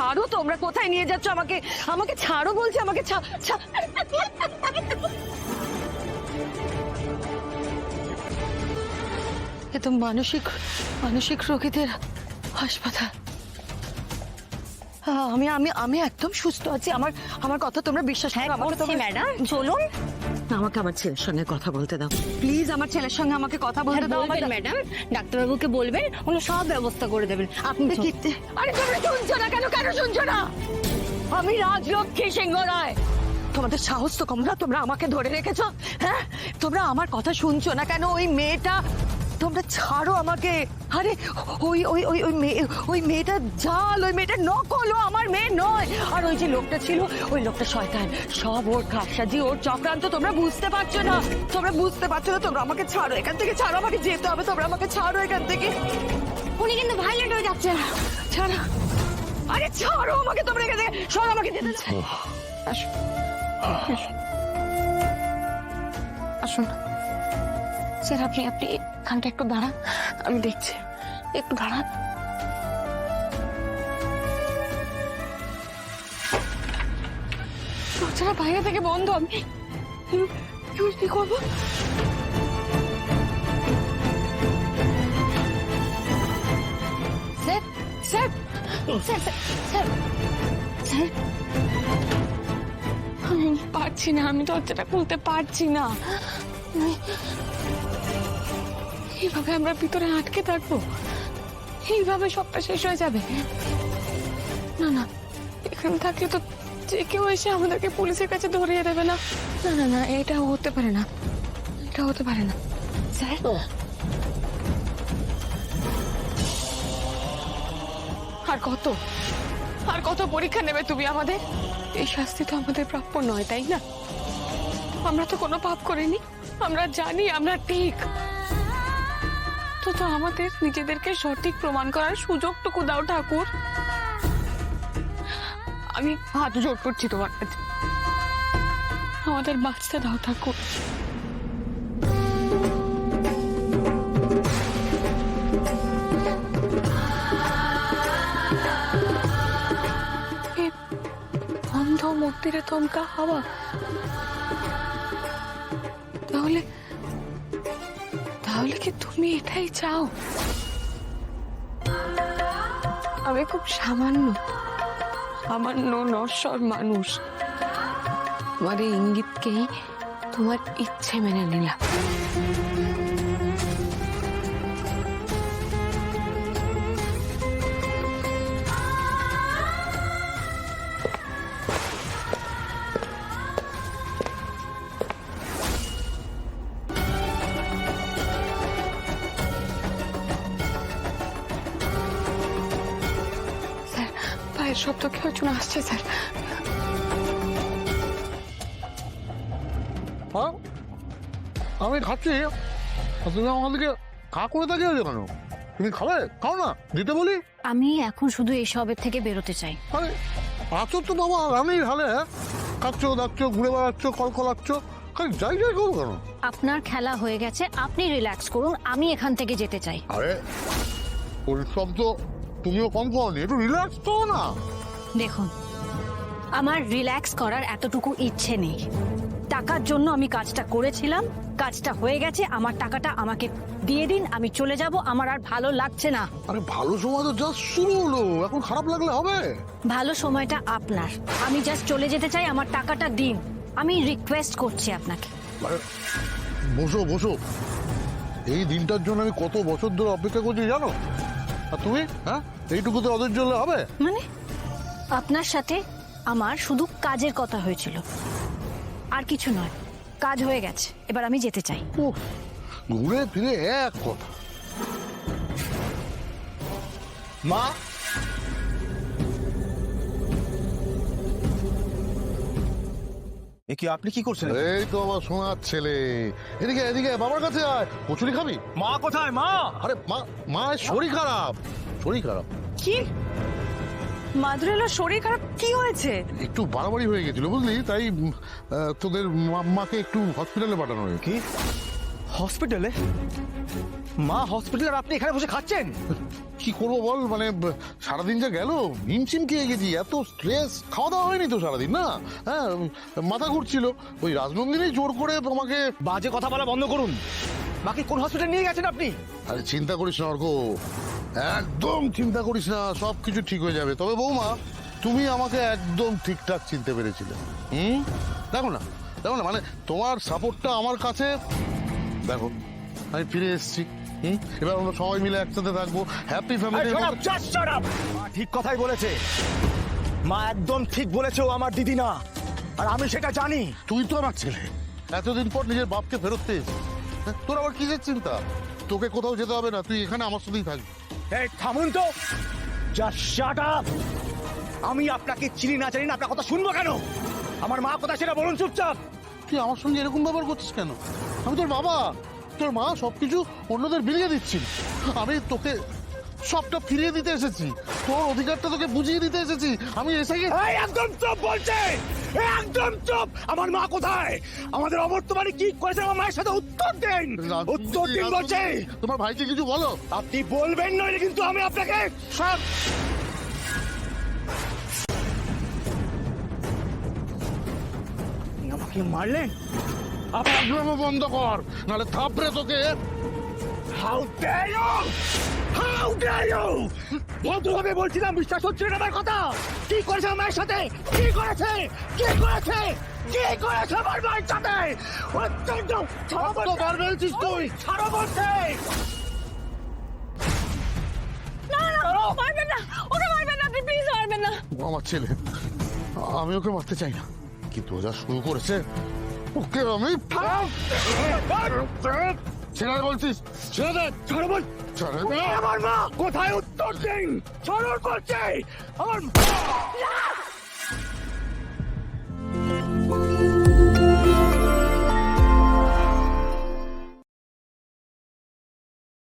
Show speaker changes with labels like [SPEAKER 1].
[SPEAKER 1] ছাড়ো, তোমরা কোথায় নিয়ে যাচ্ছ আমাকে? আমাকে ছাড়ো বলছি, আমাকে এ তো মানসিক মানসিক রোগীদের হাসপাতাল। আমি আমি আমি একদম সুস্থ আছি। আমার আমার কথা তোমরা বিশ্বাস করো? আমাকে তোমরা
[SPEAKER 2] ম্যাডাম চলুন।
[SPEAKER 1] আমাকে আমার ছেলের সঙ্গে কথা বলতে দাও প্লিজ। আমার ছেলের সঙ্গে আমাকে কথা বলতে দাও।
[SPEAKER 2] ম্যাডাম ডাক্তারবাবুকে বলবেন, উনি সব ব্যবস্থা করে দেবেন। আপনি
[SPEAKER 1] আরে তোমরা শুনছো না কেন? কেন শুনছো না? আমি রাজলক্ষ্মী সিংহ রায়। তোমাদের সাহস তো কম না? তোমরা আমাকে ধরে রেখেছো। হ্যাঁ, তোমরা আমার কথা শুনছো না কেন? ওই মেয়েটা, তোমরা ছাড়ো আমাকে। আরে ওই ওই ওই ওই মেয়ে, ওই মেয়েটা জাল, ওই মেয়েটা নকল, ও আমার মেয়ে নয়। আর ওই যে লোকটা ছিল, ওই লোকটা শয়তান। সব ওর কারসাজি, ওর চক্রান্ত। তোমরা বুঝতে পারছো না, তোমরা বুঝতে পারছো না। তোমরা আমাকে ছাড়ো এখান থেকে, ছাড়ো, আমাকে যেতে হবে। তোমরা আমাকে ছাড়ো এখান থেকে।
[SPEAKER 2] উনি কিন্তু ভাইলেন্ট হয়ে যাচ্ছেন।
[SPEAKER 1] ছাড়ো, আরে ছাড়ো আমাকে তোমরা এখান থেকে, সরো, আমাকে যেতে দাও। আসো,
[SPEAKER 2] আসুন স্যার, আপনি এখানটা একটু দাঁড়ান, আমি দেখছি। একটু দাঁড়ান।
[SPEAKER 1] দরজাটা বাইরে থেকে বন্ধ। আমি কি করবো?
[SPEAKER 2] Sir sir sir sir sir, আমি পারছি না, আমি দরজাটা খুলতে পারছি না। এইভাবে আমরা ভিতরে আটকে থাকবো? এইভাবে সবটা শেষ হয়ে যাবে? না না, এখানে থাকলে তো যে কেউ এসে আমাদেরকে পুলিশের কাছে ধরিয়ে দেবে। না না না না, এটা হতে পারে না, এটা হতে পারে না। স্যার আর কত পরীক্ষা নেবে তুমি আমাদের? এই শাস্তি তো আমাদের প্রাপ্য নয়, তাই না? আমরা তো কোনো পাপ করিনি, আমরা জানি আমরা ঠিক। তো আমাদের নিজেদেরকে সঠিক প্রমাণ করার সুযোগটুকু দাও ঠাকুর। আমি হাত জোড় করছি তোমার কাছে, আমাদের বাঁচতে দাও ঠাকুর। বন্ধ মূর্তিরে থমকা হাওয়া, তাহলে তাহলে কি তুমি এটাই চাও? আমি খুব সামান্য নশ্বর মানুষ, তোমার এই ইঙ্গিতকেই তোমার ইচ্ছে মেনে নিলাম। পায়ের শব্দ কেউ শুনে আসছে স্যার।
[SPEAKER 3] আমি খাচ্ছি, তুমি আমাদেরকে খা করে তাকিয়ে আছো কেন? তুমি খাবে? খাও না, দিতে বলি।
[SPEAKER 2] আমি এখন শুধু এইসবের থেকে বেরোতে চাই।
[SPEAKER 3] আরে আছো তো বাবা আরামেই হালে, হ্যাঁ? খাচ্ছ, দাচ্ছ, ঘুরে বেড়াচ্ছ, কলাচ্ছ, খালি যাই করো কেন?
[SPEAKER 2] আপনার খেলা হয়ে গেছে, আপনি রিল্যাক্স করুন, আমি এখান থেকে যেতে চাই।
[SPEAKER 3] আরে পরিশ্রম তো তুমিও কম করনি, একটু রিল্যাক্স তো না।
[SPEAKER 2] দেখুন, আমার রিল্যাক্স করার এতটুকু ইচ্ছে নেই। টাকার জন্য আমি কাজটা করেছিলাম, কাজটা হয়ে গেছে, আমার টাকাটা আমাকে দিয়ে দিন, আমি চলে যাব। আমার আর ভালো লাগছে না।
[SPEAKER 3] আরে ভালো সময় তো জাস্ট শুরু হলো, এখন খারাপ লাগলে হবে?
[SPEAKER 2] ভালো সময়টা আপনার, আমি জাস্ট চলে যেতে চাই, আমার টাকাটা দিন। আমি রিকোয়েস্ট করছি আপনাকে।
[SPEAKER 3] আরে বসো বসো, এই দিনটার জন্য আমি কত বছর ধরে অপেক্ষা করছি জানো? আর তুমি, হ্যাঁ, এইটুকুতে অধৈর্য হলে হবে?
[SPEAKER 2] মানে আপনার সাথে আমার শুধু কাজের কথা হয়েছিল, আর কিছু নয়। কাজ হয়ে গেছে, এবার আমি যেতে চাই।
[SPEAKER 3] উফ, ঘুরে ফিরে এক কথা।
[SPEAKER 4] মা, এ কি আপনি কি করছেন?
[SPEAKER 3] এই তো আমার সোনার ছেলে, এদিকে এদিকে, বাবার কাছে আয়। কচুরি খাবি?
[SPEAKER 4] মা কোথায়? মা,
[SPEAKER 3] আরে মা, মা শরীর খারাপ, শরীর খারাপ।
[SPEAKER 1] কি মাদুরেলো শরীর খারাপ? কি হয়েছে?
[SPEAKER 3] একটু বাড়াবাড়ি হয়ে গেছিল বুঝলি, তাই তোদের মাকে একটু হসপিটালে পাঠানো হয়েছে।
[SPEAKER 4] কি হসপিটালে? মা হসপিটালে আর আপনি এখানে বসে খাচ্ছেন?
[SPEAKER 3] কি করবো বল, মানে সারাদিন যা গেল হিমশিম খেয়ে গেছি, এত স্ট্রেস, খাওয়া দাওয়া হয়নি তো সারাদিন না। হ্যাঁ, মাথা ঘুরছিল, ওই রাজনন্দিনী জোর করে আমাকে।
[SPEAKER 4] বাজে কথা বলা বন্ধ করুন। মাকে কোন হসপিটালে নিয়ে গেছেন আপনি?
[SPEAKER 3] আরে চিন্তা করিস না অর্ক, একদম চিন্তা করিস না, সব কিছু ঠিক হয়ে যাবে। তবে বৌমা, তুমি আমাকে একদম ঠিকঠাক চিনতে পেরেছিলে। দেখো না, দেখো না, মানে তোমার সাপোর্টটা আমার কাছে, দেখো আমি ফিরে এসেছি। এবার আমরা সবাই মিলে একসাথে থাকবো, হ্যাপি ফ্যামিলি।
[SPEAKER 4] মা ঠিক কথাই বলেছে, মা একদম ঠিক বলেছে, ও আমার দিদি না, আর আমি সেটা জানি।
[SPEAKER 3] তুই তো আমার ছেলে, এতদিন পর নিজের বাপকে ফেরত পেয়েছিস, তোর আবার কিসের চিন্তা? তোকে কোথাও যেতে হবে না, তুই এখানে আমার সাথেই থাকবি।
[SPEAKER 4] এই থামুন তো, জাস্ট শাট আপ। আমি আপনাকে চিনি না জানি না, আপনার কথা শুনবো কেন? আমার মা কোথায় সেটা বলুন চুপচাপ।
[SPEAKER 3] তুই আমার সঙ্গে এরকম ব্যবহার করছিস কেন? আমি তোর বাবা, তোর মা সবকিছু অন্যদের বিলিয়ে দিচ্ছি। আমি তোকে সবটা ফিরিয়ে দিতে এসেছি, তোর অধিকারটা তোকে বুঝিয়ে দিতে এসেছি। আমি এসে গেছি।
[SPEAKER 4] এই একদম চুপ বলছে, একদম চুপ। আমার মা কোথায়? আমাদের অবর্তমানে কি করেছে আমার মায়ের সাথে উত্তর দেন, উত্তর দিন বলছে।
[SPEAKER 3] তোমার ভাইকে কিছু বলো।
[SPEAKER 4] আপনি বলবেন নইলে কিন্তু আমি আপনাকে সব। আমাকে মারলেন?
[SPEAKER 3] আপনার বন্ধ কর, নাহলে থাপড়ে তোকে।
[SPEAKER 4] How dare you! How dare you! ভদ্রভাবে বলছিলাম, বিশ্বাস হচ্ছে না আমার কথা। কি করেছে আমার মায়ের সাথে? কি করেছে? কি করেছে? কি করেছে আমার মায়ের সাথে? অত্যন্ত
[SPEAKER 3] কতবার বলছিস তুই?
[SPEAKER 4] ছাড়ো বলছে।
[SPEAKER 1] না না, মারবেন না, ওকে মারবেন না, আপনি প্লিজ মারবেন না।
[SPEAKER 3] ও আমার ছেলে, আমি ওকে মারতে চাই না, কিন্তু ও যা শুরু করেছে, ওকে আমি ছেড়ে বলছিস, ছেড়ে দে।
[SPEAKER 4] ছাড়ো বল।
[SPEAKER 3] ছেড়ে দে।
[SPEAKER 4] আমার মা কোথায়? উত্তর দিন। ছাড়ো বলছে আমার মা।